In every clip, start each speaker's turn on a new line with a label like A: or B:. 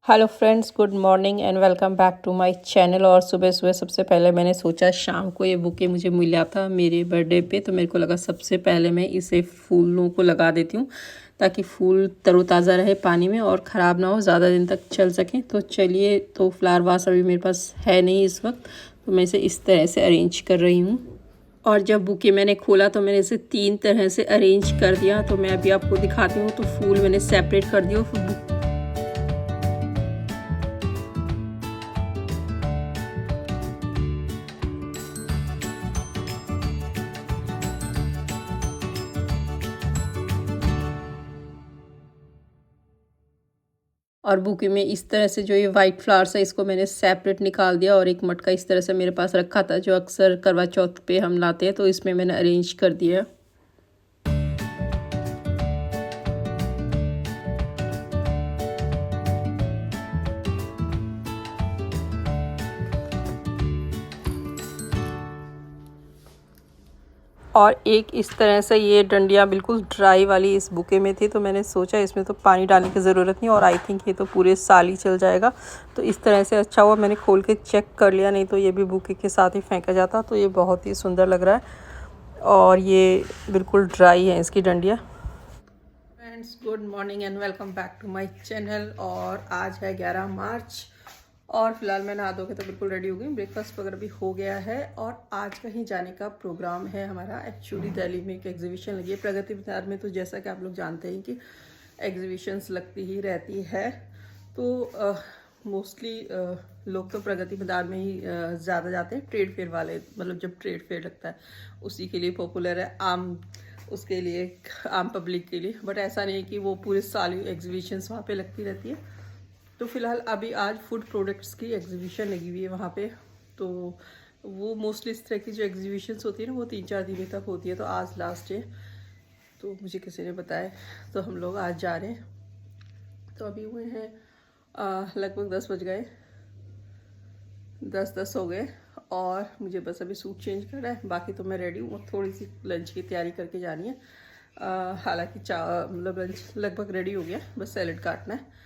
A: Hello friends, good morning and welcome back to my channel. और सुबह सुबह सबसे पहले मैंने सोचा शाम को ये बुके मुझे मिला था मेरे बर्थडे पे, तो मेरे को लगा सबसे पहले मैं इसे फूलों को लगा देती हूँ ताकि फूल तरोताज़ा रहे पानी में और ख़राब ना हो, ज़्यादा दिन तक चल सकें। तो चलिए, तो फ्लावर वास अभी मेरे पास है नहीं इस वक्त, तो मैं इसे इस तरह से अरेंज कर रही हूँ। और जब बुके मैंने खोला तो मैंने इसे 3 तरह से अरेंज कर दिया। तो मैं अभी आपको दिखाती हूँ। तो फूल मैंने सेपरेट कर दिया और बुके में इस तरह से जो ये वाइट फ्लावर्स है इसको मैंने सेपरेट निकाल दिया। और एक मटका इस तरह से मेरे पास रखा था जो अक्सर करवा चौथ पे हम लाते हैं, तो इसमें मैंने अरेंज कर दिया। और एक इस तरह से ये डंडियाँ बिल्कुल ड्राई वाली इस बुके में थी, तो मैंने सोचा इसमें तो पानी डालने की ज़रूरत नहीं और आई थिंक ये तो पूरे साल ही चल जाएगा। तो इस तरह से अच्छा हुआ मैंने खोल के चेक कर लिया, नहीं तो ये भी बुके के साथ ही फेंका जाता। तो ये बहुत ही सुंदर लग रहा है और ये बिल्कुल ड्राई है इसकी डंडियाँ। Friends, good morning and welcome back to my channel. और आज है 11 मार्च और फिलहाल मैं नहा धो के तो बिल्कुल रेडी हो गई, ब्रेकफास्ट वगैरह भी हो गया है। और आज कहीं जाने का प्रोग्राम है हमारा। एक्चुअली दिल्ली में एक एग्जीबिशन लगी है प्रगति बाजार में। तो जैसा कि आप लोग जानते हैं कि एग्जीबिशंस लगती ही रहती है, तो मोस्टली लोग तो प्रगति बाजार में ही ज़्यादा जाते हैं। ट्रेड फेयर वाले, मतलब जब ट्रेड फेयर लगता है उसी के लिए पॉपुलर है, आम उसके लिए, आम पब्लिक के लिए। बट ऐसा नहीं कि वो पूरे साल एग्जीबिशंस वहाँ पे लगती रहती है। तो फिलहाल अभी आज फूड प्रोडक्ट्स की एग्जीबिशन लगी हुई है वहाँ पे। तो वो मोस्टली इस तरह की जो एग्जीबिशंस होती है ना वो 3-4 दिन तक होती है। तो आज लास्ट है, तो मुझे किसी ने बताया, तो हम लोग आज जा रहे हैं। तो अभी हुए हैं लगभग 10 बज गए, 10 हो गए और मुझे बस अभी सूट चेंज करना है। बाकी तो मैं रेडी हूँ, थोड़ी सी लंच की तैयारी करके जानी है। हालांकि मतलब लंच लगभग रेडी हो गया, बस सैलेड काटना है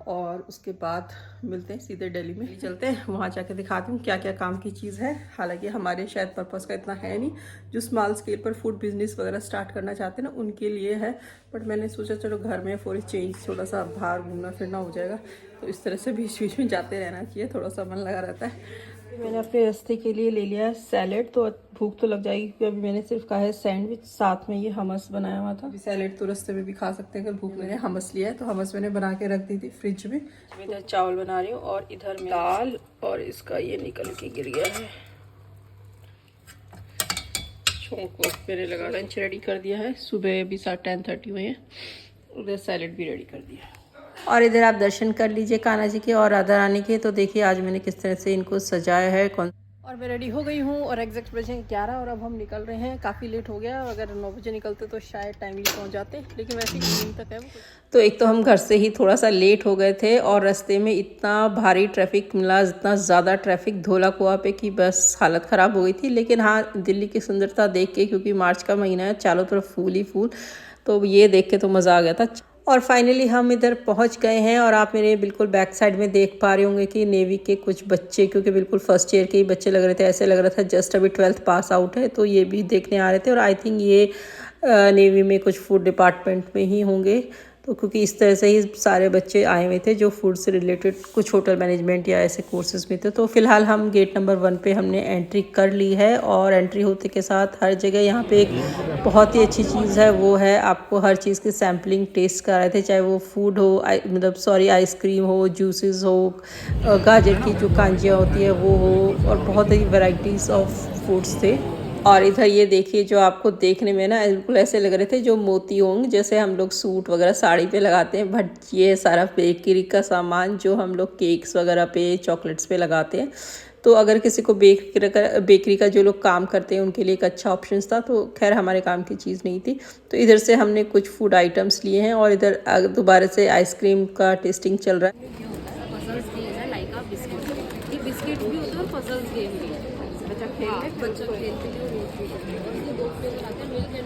A: और उसके बाद मिलते हैं सीधे दिल्ली में। चलते हैं वहाँ जाके दिखाती हूँ क्या क्या काम की चीज़ है। हालांकि हमारे शायद पर्पज़ का इतना है नहीं, जो स्मॉल स्केल पर फूड बिजनेस वगैरह स्टार्ट करना चाहते हैं ना उनके लिए है। बट मैंने सोचा चलो घर में फॉर चेंज थोड़ा सा बाहर घूमना फिरना हो जाएगा, तो इस तरह से बीच बीच में जाते रहना चाहिए, थोड़ा सा मन लगा रहता है। मैंने अपने रास्ते के लिए ले लिया सैलेड, तो भूख तो लग जाएगी क्योंकि अभी मैंने सिर्फ कहा है सैंडविच, साथ में ये हमस बनाया हुआ था। अभी सैलेड तो रास्ते में भी खा सकते हैं अगर भूख लगे। हमस लिया है तो हमस मैंने बना के रख दी थी फ्रिज में। इधर चावल बना रही हूँ और इधर दाल, और इसका ये निकल के गिर गया है। छोंक मैंने लगा लंच रेडी कर दिया है। सुबह भी 10:30 हुए हैं। उधर सैलेड भी रेडी कर दिया है और इधर आप दर्शन कर लीजिए कान्हा जी के और राधा रानी के। तो देखिए आज मैंने किस तरह से इनको सजाया है। और मैं रेडी हो गई हूँ और एग्जैक्ट बजे 11 और अब हम निकल रहे हैं। काफ़ी लेट हो गया, अगर 9 बजे निकलते तो शायद टाइमली पहुँच जाते, लेकिन वैसे इवनिंग तक है वो। तो एक तो हम घर से ही थोड़ा सा लेट हो गए थे और रास्ते में इतना भारी ट्रैफिक मिला, इतना ज़्यादा ट्रैफिक धोला कुआं पे कि बस हालत ख़राब हो गई थी। लेकिन हाँ, दिल्ली की सुंदरता देख के, क्योंकि मार्च का महीना है, चारों तरफ फूल ही फूल, तो ये देख के तो मज़ा आ गया था। और फाइनली हम इधर पहुंच गए हैं और आप मेरे बिल्कुल बैक साइड में देख पा रहे होंगे कि नेवी के कुछ बच्चे, क्योंकि बिल्कुल फर्स्ट ईयर के ही बच्चे लग रहे थे, ऐसे लग रहा था जस्ट अभी 12th पास आउट है, तो ये भी देखने आ रहे थे। और आई थिंक ये नेवी में कुछ फूड डिपार्टमेंट में ही होंगे, तो क्योंकि इस तरह से ही सारे बच्चे आए हुए थे जो फूड से रिलेटेड कुछ होटल मैनेजमेंट या ऐसे कोर्सेज में थे। तो फिलहाल हम गेट नंबर 1 पे हमने एंट्री कर ली है और एंट्री होते के साथ हर जगह यहाँ पे एक बहुत ही अच्छी चीज़ है, वो है आपको हर चीज़ की सैम्पलिंग टेस्ट करा रहे थे, चाहे वो फूड हो, मतलब सॉरी आइसक्रीम हो, जूसेस हो, गाजर की जो कांजियाँ होती है वो हो, और बहुत ही वैरायटीज़ ऑफ फूड्स थे। और इधर ये देखिए, जो आपको देखने में ना बिल्कुल ऐसे लग रहे थे जो मोती होंग, जैसे हम लोग सूट वगैरह साड़ी पे लगाते हैं, बट ये सारा बेकरी का सामान जो हम लोग केक्स वगैरह पे, चॉकलेट्स पे लगाते हैं। तो अगर किसी को बेकरी का जो लोग काम करते हैं उनके लिए एक अच्छा ऑप्शन था। तो खैर हमारे काम की चीज़ नहीं थी, तो इधर से हमने कुछ फूड आइटम्स लिए हैं और इधर दोबारा से आइसक्रीम का टेस्टिंग चल रहा है।
B: बिस्किट भी होते हैं और पजल्स गेम भी है। बच्चा खेलते हैं, दो प्लेयर आते हैं, मिलकर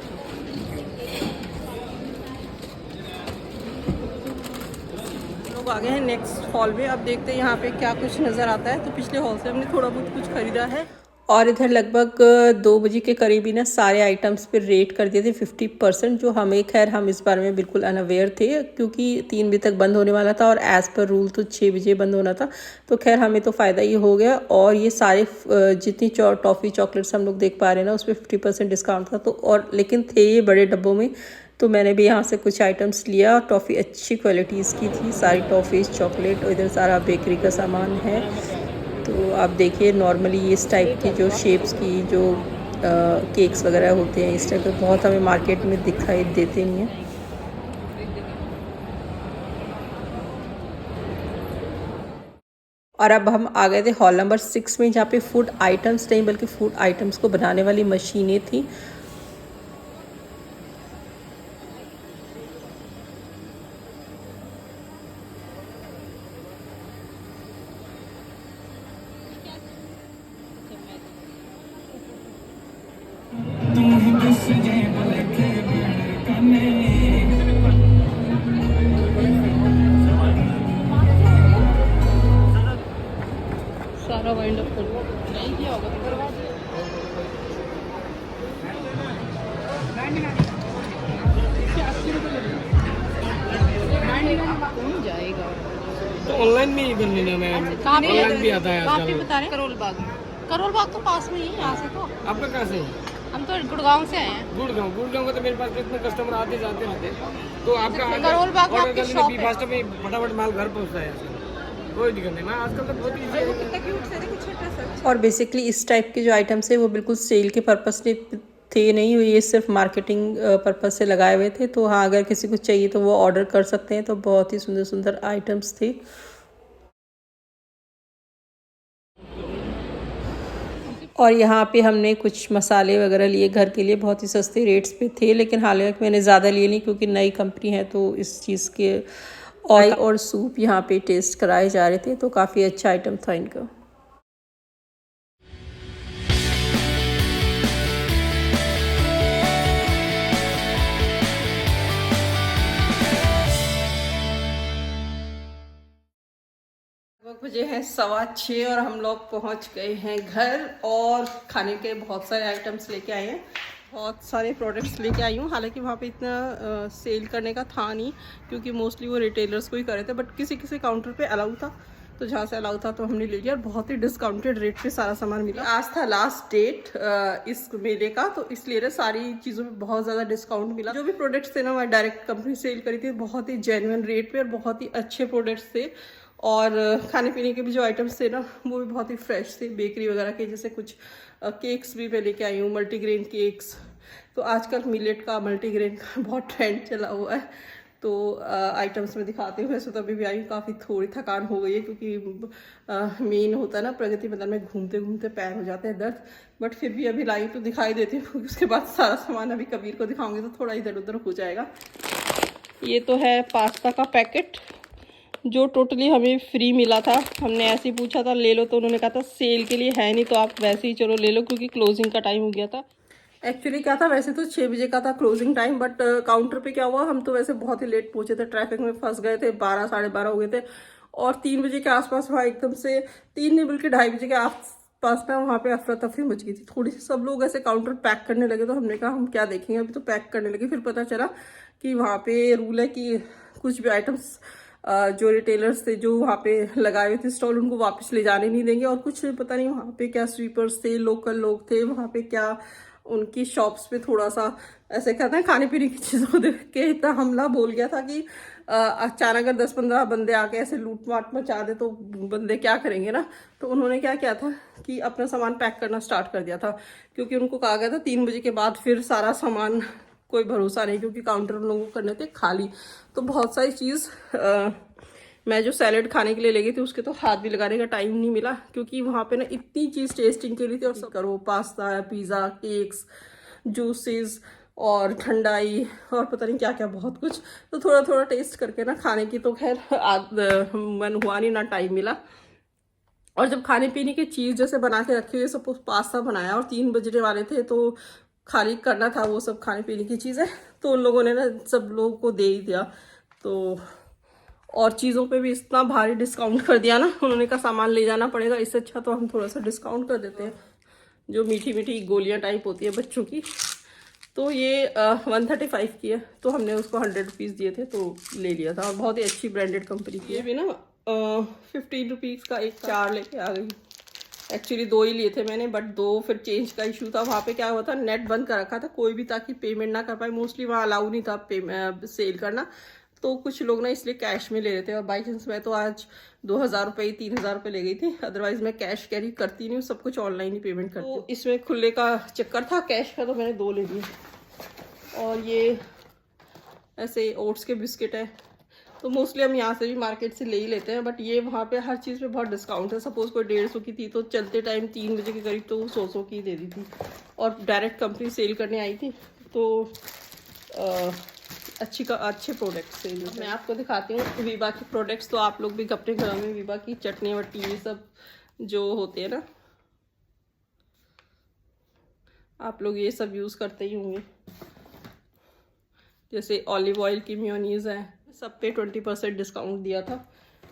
A: आ गए हैं नेक्स्ट हॉल में। अब देखते हैं यहाँ पे क्या कुछ नज़र आता है। तो पिछले हॉल से हमने थोड़ा बहुत कुछ खरीदा है और इधर लगभग 2 बजे के करीब ही ना सारे आइटम्स पे रेट कर दिए थे 50%, जो हमें खैर हम इस बारे में बिल्कुल अनअवेयर थे क्योंकि 3 बजे तक बंद होने वाला था और एज़ पर रूल तो 6 बजे बंद होना था। तो खैर हमें तो फ़ायदा ही हो गया। और ये सारे जितनी टॉफ़ी चॉकलेट्स हम लोग देख पा रहे हैं ना उस पर 50% डिस्काउंट था। तो और लेकिन थे ये बड़े डब्बों में, तो मैंने भी यहाँ से कुछ आइटम्स लिया। टॉफ़ी अच्छी क्वालिटीज़ की थी, सारी टॉफ़ीज़ चॉकलेट और इधर सारा बेकरी का सामान है। तो आप देखिए नॉर्मली इस टाइप की जो शेप्स की जो केक्स वगैरह होते हैं इस टाइप के बहुत हमें मार्केट में दिखाई देते नहीं हैं। और अब हम आ गए थे हॉल नंबर 6 में, जहाँ पे फूड आइटम्स नहीं बल्कि फूड आइटम्स को बनाने वाली मशीनें थी। सारा वाइंड अप कर दो, नहीं किया होगा तो करवा दो।
B: कौन जाएगा?
C: तो ऑनलाइन में ही कर लेना मैम, ऑनलाइन भी आता है
B: कहाँ पे
C: आजकल।
B: बता रहे हैं? करोल बाग तो पास में ही है यहाँ से। तो
C: आपका कहाँ से है?
B: हम तो गुड़गांव से आए हैं।
C: गुड़गांव का तो मेरे पास इतने कस्टमर आते जाते रहते हैं। तो आपका
B: करोल बाग में
C: ऑर्डर
B: आपकी
C: कर लेना,
B: शॉप
C: बी
B: है।
C: फास्ट में फटाफट माल घर पहुँचता है आजकल। कोई दिक्कत नहीं, मैं आजकल तो बहुत ईजी है।
A: और बेसिकली इस टाइप के जो आइटम्स है वो बिल्कुल सेल के पर्पस से थे नहीं, ये सिर्फ मार्केटिंग पर्पस से लगाए हुए थे। तो हाँ, अगर किसी को चाहिए तो वो ऑर्डर कर सकते हैं। तो बहुत ही सुंदर सुंदर आइटम्स थे। और यहाँ पे हमने कुछ मसाले वगैरह लिए घर के लिए, बहुत ही सस्ते रेट्स पे थे। लेकिन हालांकि मैंने ज़्यादा लिए नहीं क्योंकि नई कंपनी है तो इस चीज़ के ऑयल और सूप यहाँ पे टेस्ट कराए जा रहे थे। तो काफ़ी अच्छा आइटम था इनका। बजे हैं 6:15 और हम लोग पहुंच गए हैं घर और खाने के बहुत सारे आइटम्स लेके आए हैं। बहुत सारे प्रोडक्ट्स लेके आई हूँ। हालांकि वहाँ पे इतना सेल करने का था नहीं क्योंकि मोस्टली वो रिटेलर्स को ही कर रहे थे, बट किसी किसी काउंटर पे अलाउ था। तो जहाँ से अलाउ था तो हमने ले लिया और बहुत ही डिस्काउंटेड रेट पे सारा सामान मिला। आज था लास्ट डेट इस मेले का, तो इसलिए ना सारी चीज़ों में बहुत ज़्यादा डिस्काउंट मिला। जो भी प्रोडक्ट्स थे ना मैं डायरेक्ट कंपनी सेल करी थी, बहुत ही जेन्युइन रेट पे और बहुत ही अच्छे प्रोडक्ट्स थे। और खाने पीने के भी जो आइटम्स थे ना वो भी बहुत ही फ्रेश थे, बेकरी वगैरह के। जैसे कुछ केक्स भी मैं लेके आई हूँ, मल्टीग्रेन केक्स। तो आजकल मिलेट का मल्टीग्रेन का बहुत ट्रेंड चला हुआ है। तो आइटम्स में दिखाते हुए वैसे तो अभी भी आई हूँ, काफ़ी थोड़ी थकान हो गई है क्योंकि मेन होता है ना प्रगति मैदान में घूमते घूमते पैर हो जाते हैं दर्द। बट फिर भी अभी लाई तो दिखाई देती हूँ क्योंकि उसके बाद सारा सामान अभी कबीर को दिखाऊंगी तो थोड़ा इधर उधर हो जाएगा। ये तो है पास्ता का पैकेट जो टोटली हमें फ्री मिला था। हमने ऐसे ही पूछा था ले लो, तो उन्होंने कहा था सेल के लिए है नहीं तो आप वैसे ही चलो ले लो क्योंकि क्लोजिंग का टाइम हो गया था। एक्चुअली क्या था, वैसे तो 6 बजे का था क्लोजिंग टाइम, बट काउंटर पे क्या हुआ, हम तो वैसे बहुत ही लेट पहुंचे थे, ट्रैफिक में फंस गए थे, 12 साढ़े 12 हो गए थे। और 3 बजे के आसपास वहाँ एकदम से 3 नहीं बल्कि 2:30 बजे के आसपास में वहाँ पे अफरा तफरी मच गई थी थोड़ी सी। सब लोग ऐसे काउंटर पैक करने लगे तो हमने कहा हम क्या देखेंगे, अभी तो पैक करने लगे। फिर पता चला कि वहाँ पे रूल है कि कुछ भी आइटम्स जो रिटेलर्स थे जो वहाँ पे लगाए हुए थे स्टॉल उनको वापस ले जाने नहीं देंगे। और कुछ पता नहीं वहाँ पे क्या स्वीपर्स थे, लोकल लोग थे वहाँ पे, क्या उनकी शॉप्स पे थोड़ा सा ऐसे कहते हैं खाने पीने की चीज़ों को देख के इतना हमला बोल गया था कि अचानक अगर 10-15 बंदे आके ऐसे लूट माट मचा दे तो बंदे क्या करेंगे ना। तो उन्होंने क्या किया था कि अपना सामान पैक करना स्टार्ट कर दिया था क्योंकि उनको कहा गया था 3 बजे के बाद फिर सारा सामान कोई भरोसा नहीं क्योंकि काउंटर उन लोगों को करने थे खाली। तो बहुत सारी चीज़ मैं जो सैलेड खाने के लिए ले गई थी उसके तो हाथ भी लगाने का टाइम नहीं मिला क्योंकि वहाँ पे ना इतनी चीज़ टेस्टिंग के लिए थी। और सब करो पास्ता, पिज़्ज़ा, केक्स, जूसेस और ठंडाई और पता नहीं क्या क्या बहुत कुछ। तो थोड़ा थोड़ा टेस्ट करके ना खाने की तो खैर मन हुआ नहीं, ना टाइम मिला। और जब खाने पीने की चीज़ जैसे बना के रखी हुई, सपोज पास्ता बनाया और 3 बजने वाले थे तो खाली करना था वो सब खाने पीने की चीज़ें, तो उन लोगों ने ना सब लोगों को दे ही दिया। तो और चीज़ों पे भी इतना भारी डिस्काउंट कर दिया ना, उन्होंने कहा सामान ले जाना पड़ेगा, इससे अच्छा तो हम थोड़ा सा डिस्काउंट कर देते हैं। जो मीठी मीठी गोलियां टाइप होती है बच्चों की, तो ये 135 की है, तो हमने उसको 100 रुपीज़ दिए थे तो ले लिया था। और बहुत ही अच्छी ब्रांडेड कंपनी की है भी ना। 15 रुपीज़ का एक 4 लेके आ गई। एक्चुअली 2 ही लिए थे मैंने, बट 2 फिर चेंज का इशू था। वहाँ पे क्या हुआ था, नेट बंद कर रखा था कोई भी, ताकि पेमेंट ना कर पाए। मोस्टली वहाँ अलाउ नहीं था सेल करना, तो कुछ लोग ना इसलिए कैश में ले रहे थे। और बाई चांस मैं तो आज 2000 रुपये 3000 रुपये ले गई थी, अदरवाइज मैं कैश कैरी करती नहीं हूँ, सब कुछ ऑनलाइन ही पेमेंट करती हूँ। तो इसमें खुले का चक्कर था कैश का, तो मैंने 2 ले लिए। और ये ऐसे ओट्स के बिस्किट है, तो मोस्टली हम यहाँ से भी मार्केट से ले ही लेते हैं, बट ये वहाँ पे हर चीज़ पे बहुत डिस्काउंट है। सपोज कोई 150 की थी तो चलते टाइम 3 बजे के करीब तो वो 100 की दे दी थी। और डायरेक्ट कंपनी सेल करने आई थी, तो अच्छे प्रोडक्ट सेल। मैं आपको दिखाती हूँ वीबा के प्रोडक्ट्स। तो आप लोग भी अपने घरों में वीबा की चटनी वट्टी ये सब जो होते हैं ना, आप लोग ये सब यूज़ करते ही होंगे। जैसे ऑलिव ऑयल की मेयोनीज़ है, सब पे 20% डिस्काउंट दिया था।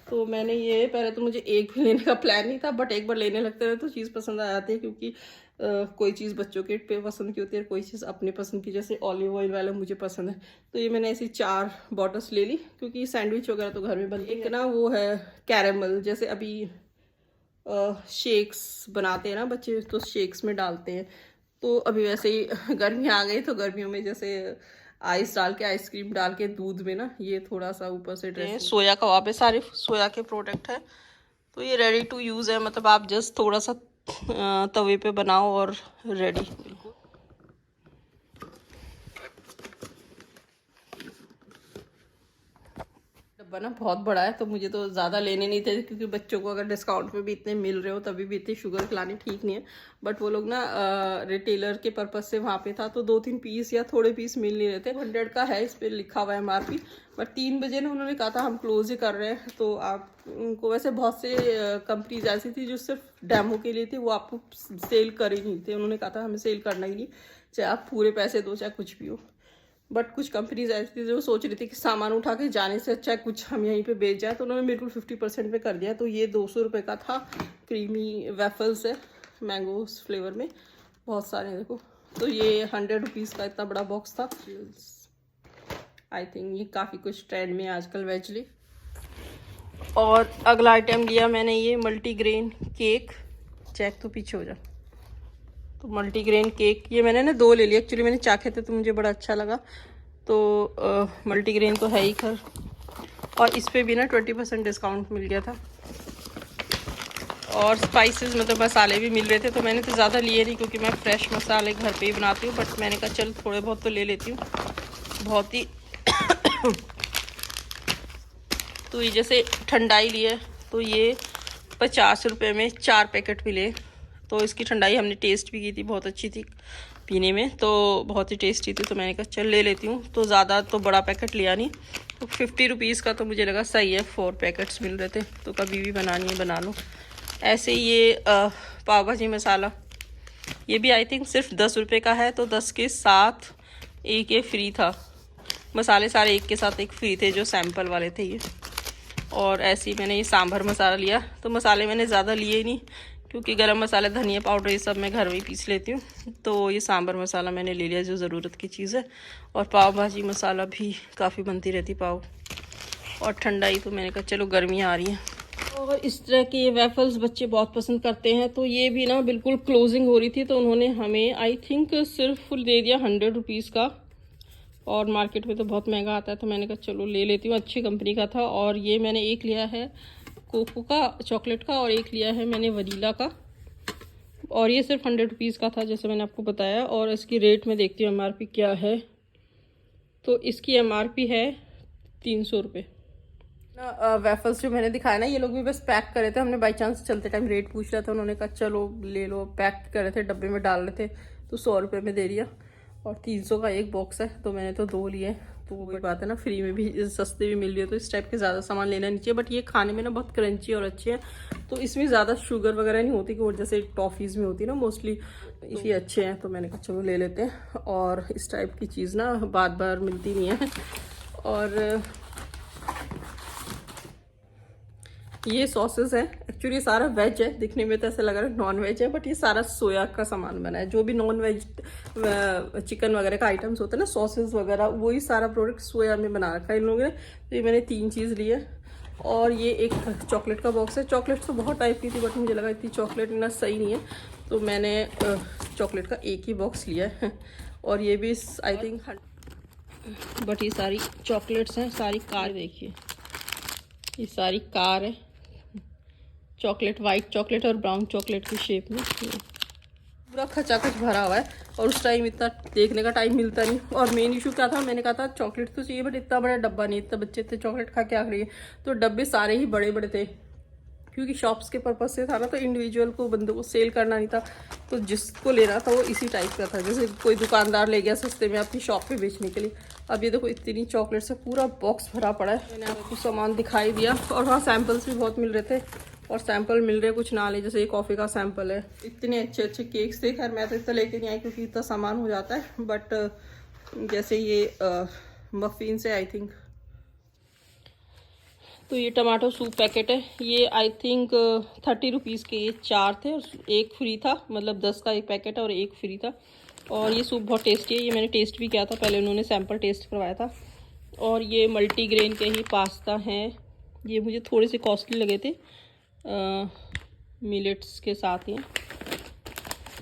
A: तो मैंने ये, पहले तो मुझे एक भी लेने का प्लान नहीं था, बट एक बार लेने लगते रहे तो चीज़ पसंद आ जाती है। क्योंकि कोई चीज़ बच्चों के पे पसंद की होती है, कोई चीज़ अपने पसंद की। जैसे ऑलिव ऑयल वाला मुझे पसंद है, तो ये मैंने ऐसी 4 बॉटल्स ले ली, क्योंकि सैंडविच वगैरह तो घर में बनती है। एक ना वो है कैरेमल, जैसे अभी शेक्स बनाते हैं ना बच्चे, तो शेक्स में डालते हैं। तो अभी वैसे ही गर्मी आ गई, तो गर्मियों में जैसे आइस डाल के, आइसक्रीम डाल के दूध में ना, ये थोड़ा सा ऊपर से ड्रेस। सोया का वहाँ पे सारे सोया के प्रोडक्ट है, तो ये रेडी टू यूज़ है। मतलब आप जस्ट थोड़ा सा तवे पे बनाओ और रेडी। बिल्कुल डब्बा ना बहुत बड़ा है, तो मुझे तो ज़्यादा लेने नहीं थे, क्योंकि बच्चों को अगर डिस्काउंट में भी इतने मिल रहे हो तभी भी इतनी शुगर खिलानी ठीक नहीं है। बट वो लोग ना रिटेलर के पर्पज़ से वहाँ पे था, तो 2-3 पीस या थोड़े पीस मिल नहीं रहे थे। 100 का है, इस पर लिखा हुआ है MRP। बट 3 बजे ना उन्होंने कहा था हम क्लोज ही कर रहे हैं, तो आप उनको वैसे बहुत से कंपनीज ऐसी थी जो सिर्फ डेमो के लिए थी, वो आपको सेल कर ही नहीं थे। उन्होंने कहा था हमें सेल करना ही नहीं, चाहे आप पूरे पैसे दो चाहे कुछ भी हो। बट कुछ कंपनीज ऐसी थी जो सोच रही थी कि सामान उठा के जाने से अच्छा है कुछ हम यहीं पे बेच जाए, तो उन्होंने बिल्कुल 50% पे कर दिया। तो ये 200 रुपये का था। क्रीमी वेफल्स है मैंगो फ्लेवर में, बहुत सारे देखो। तो ये 100 रुपीज़ का इतना बड़ा बॉक्स था। आई थिंक ये काफ़ी कुछ ट्रेंड में आजकल वेजली। और अगला आइटम लिया मैंने ये मल्टीग्रेन केक। चेक तो पीछे हो जा। तो मल्टीग्रेन केक ये मैंने ना 2 ले लिया। एक्चुअली मैंने चाखे थे तो मुझे बड़ा अच्छा लगा, तो मल्टीग्रेन तो है ही खैर। और इस पे भी ना 20% डिस्काउंट मिल गया था। और स्पाइसेस मतलब मसाले भी मिल रहे थे, तो मैंने तो ज़्यादा लिए नहीं, क्योंकि मैं फ्रेश मसाले घर पे ही बनाती हूँ। बट मैंने कहा चल थोड़े बहुत तो ले लेती हूँ। बहुत ही तो ये जैसे ठंडाई लिए, तो ये 50 रुपये में 4 पैकेट मिले। तो इसकी ठंडाई हमने टेस्ट भी की थी, बहुत अच्छी थी पीने में, तो बहुत ही टेस्टी थी। तो मैंने कहा चल ले लेती हूँ। तो ज़्यादा तो बड़ा पैकेट लिया नहीं, तो 50 रुपीज़ का तो मुझे लगा सही है। 4 पैकेट्स मिल रहे थे, तो कभी भी बनानी है बना लो। ऐसे ये पाव भाजी मसाला, ये भी आई थिंक सिर्फ 10 रुपये का है, तो 10 के साथ एक ये फ्री था। मसाले सारे एक के साथ एक फ्री थे, जो सैंपल वाले थे ये। और ऐसे ही मैंने ये सांभर मसाला लिया। तो मसाले मैंने ज़्यादा लिए नहीं, क्योंकि गरम मसाले, धनिया पाउडर ये सब मैं घर में ही पीस लेती हूँ। तो ये सांभर मसाला मैंने ले लिया, जो ज़रूरत की चीज़ है। और पाव भाजी मसाला भी काफ़ी बनती रहती पाव। और ठंडाई तो मैंने कहा चलो गर्मी आ रही है। और इस तरह के ये वेफल्स बच्चे बहुत पसंद करते हैं। तो ये भी ना बिल्कुल क्लोजिंग हो रही थी, तो उन्होंने हमें आई थिंक सिर्फ दे दिया 100 रुपीज़ का। और मार्केट में तो बहुत महंगा आता है, तो मैंने कहा चलो ले लेती हूँ, अच्छी कंपनी का था। और ये मैंने एक लिया है कोको का चॉकलेट का, और एक लिया है मैंने वनीला का। और ये सिर्फ 100 रुपीज़ का था, जैसे मैंने आपको बताया। और इसकी रेट में देखती हूँ MRP क्या है। तो इसकी MRP है 300 रुपये। वेफल्स जो मैंने दिखाया ना, ये लोग भी बस पैक करे थे। हमने बाई चांस चलते टाइम रेट पूछ रहा था, उन्होंने कहा चलो ले लो। पैक करे थे, डब्बे में डाल रहे थे, तो 100 रुपये में दे दिया। और 300 का एक बॉक्स है, तो मैंने तो 2 लिए। तो वही बात है ना, फ्री में भी सस्ते भी मिल रही है, तो इस टाइप के ज़्यादा सामान लेना नहीं चाहिए। बट ये खाने में ना बहुत क्रंची और अच्छे हैं, तो इसमें ज़्यादा शुगर वगैरह नहीं होती, कि जैसे टॉफ़ीज़ में होती है ना मोस्टली, इसी अच्छे हैं। तो मैंने कहा चलो ले लेते हैं। और इस टाइप की चीज़ ना बार बार मिलती नहीं है। और ये सॉसेस है, एक्चुअली सारा वेज है, दिखने में तो ऐसा लग रहा है नॉन वेज है, बट ये सारा सोया का सामान बना है। जो भी नॉन वेज चिकन वगैरह का आइटम्स होते हैं ना, सॉसेस वगैरह, वही सारा प्रोडक्ट सोया में बना रखा है इन लोगों ने। तो ये मैंने 3 चीज़ ली है। और ये एक चॉकलेट का बॉक्स है। चॉकलेट तो बहुत टाइप की थी, बट मुझे लगा इतनी चॉकलेट ना सही नहीं है, तो मैंने चॉकलेट का एक ही बॉक्स लिया है। और ये भी आई थिंक, बट ये सारी चॉकलेट्स हैं, सारी कार देखिए, ये सारी कार है, चॉकलेट, वाइट चॉकलेट और ब्राउन चॉकलेट की शेप में। पूरा खचाखच भरा हुआ है, और उस टाइम इतना देखने का टाइम मिलता नहीं। और मेन इशू क्या था, मैंने कहा था चॉकलेट तो चाहिए, बट इतना बड़ा डब्बा नहीं, इतने बच्चे इतने चॉकलेट खा के आ रही है। तो डब्बे सारे ही बड़े बड़े थे, क्योंकि शॉप्स के पर्पज से था ना, तो इंडिविजुअल को, बंदे को सेल करना नहीं था। तो जिसको लेना था वो इसी टाइप का था, जैसे कोई दुकानदार ले गया सस्ते में अपनी शॉप पे बेचने के लिए। अब ये देखो इतनी चॉकलेट से पूरा बॉक्स भरा पड़ा है। मैंने आपको सामान दिखाई दिया, और वहाँ सैम्पल्स भी बहुत मिल रहे थे, और सैंपल मिल रहे कुछ ना ले, जैसे ये कॉफ़ी का सैंपल है। इतने अच्छे अच्छे केक्स थे, खैर मैं तो इतना लेके नहीं आई क्योंकि इतना सामान हो जाता है, बट जैसे ये मफिन से आई थिंक। तो ये टमाटो सूप पैकेट है, ये आई थिंक 30 रुपीज़ के ये 4 थे, और एक फ्री था, मतलब 10 का एक पैकेट है और एक फ्री था। और ये सूप बहुत टेस्टी है, ये मैंने टेस्ट भी किया था, पहले उन्होंने सैंपल टेस्ट करवाया था। और ये मल्टीग्रेन के ही पास्ता हैं, ये मुझे थोड़े से कॉस्टली लगे थे, मिलेट्स के साथ ही।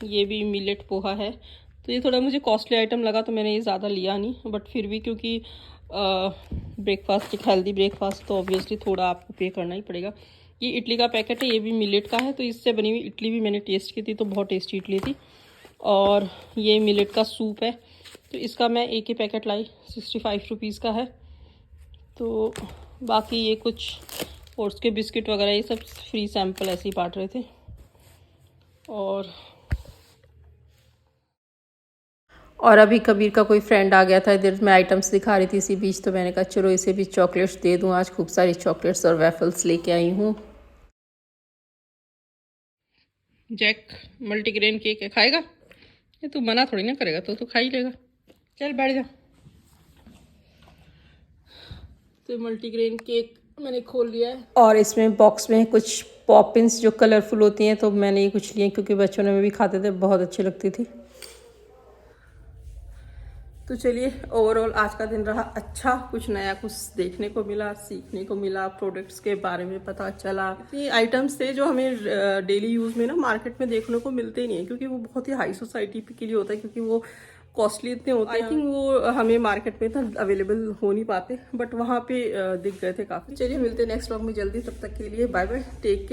A: ये भी मिलेट पोहा है, तो ये थोड़ा मुझे कॉस्टली आइटम लगा, तो मैंने ये ज़्यादा लिया नहीं, बट फिर भी क्योंकि ब्रेकफास्ट, एक हेल्दी ब्रेकफास्ट, तो ऑब्वियसली थोड़ा आपको पे करना ही पड़ेगा। ये इडली का पैकेट है, ये भी मिलेट का है, तो इससे बनी हुई इडली भी मैंने टेस्ट की थी, तो बहुत टेस्टी इडली थी। और ये मिलेट का सूप है, तो इसका मैं एक ही पैकेट लाई, 65 रुपीज़ का है। तो बाकी ये कुछ ओट्स के बिस्किट वगैरह, ये सब फ्री सैंपल ऐसे ही बांट रहे थे। और अभी कबीर का कोई फ्रेंड आ गया था, इधर मैं आइटम्स दिखा रही थी इसी बीच, तो मैंने कहा चलो इसे भी चॉकलेट्स दे दूँ। आज खूब सारी चॉकलेट्स और वेफल्स लेके आई हूँ। जैक मल्टीग्रेन केक है, खाएगा? ये तू मना थोड़ी ना करेगा, तो खा ही लेगा। चल बैठ जा। तो मल्टीग्रेन केक मैंने खोल लिया है, और इसमें बॉक्स में कुछ पॉपिंस जो कलरफुल होती हैं, तो मैंने ये कुछ लिए क्योंकि बच्चों ने भी खाते थे, बहुत अच्छी लगती थी। तो चलिए, ओवरऑल आज का दिन रहा अच्छा, कुछ नया कुछ देखने को मिला, सीखने को मिला, प्रोडक्ट्स के बारे में पता चला। ये आइटम्स थे जो हमें डेली यूज़ में ना मार्केट में देखने को मिलते ही नहीं है, क्योंकि वो बहुत ही हाई सोसाइटी के लिए होता है, क्योंकि वो कॉस्टली इतने होते हैं। आई थिंक वो हमें मार्केट में इतना अवेलेबल हो नहीं पाते, बट वहाँ पे दिख गए थे काफ़ी। चलिए मिलते हैं नेक्स्ट व्लॉग में जल्दी, तब तक के लिए बाय बाय, टेक केयर।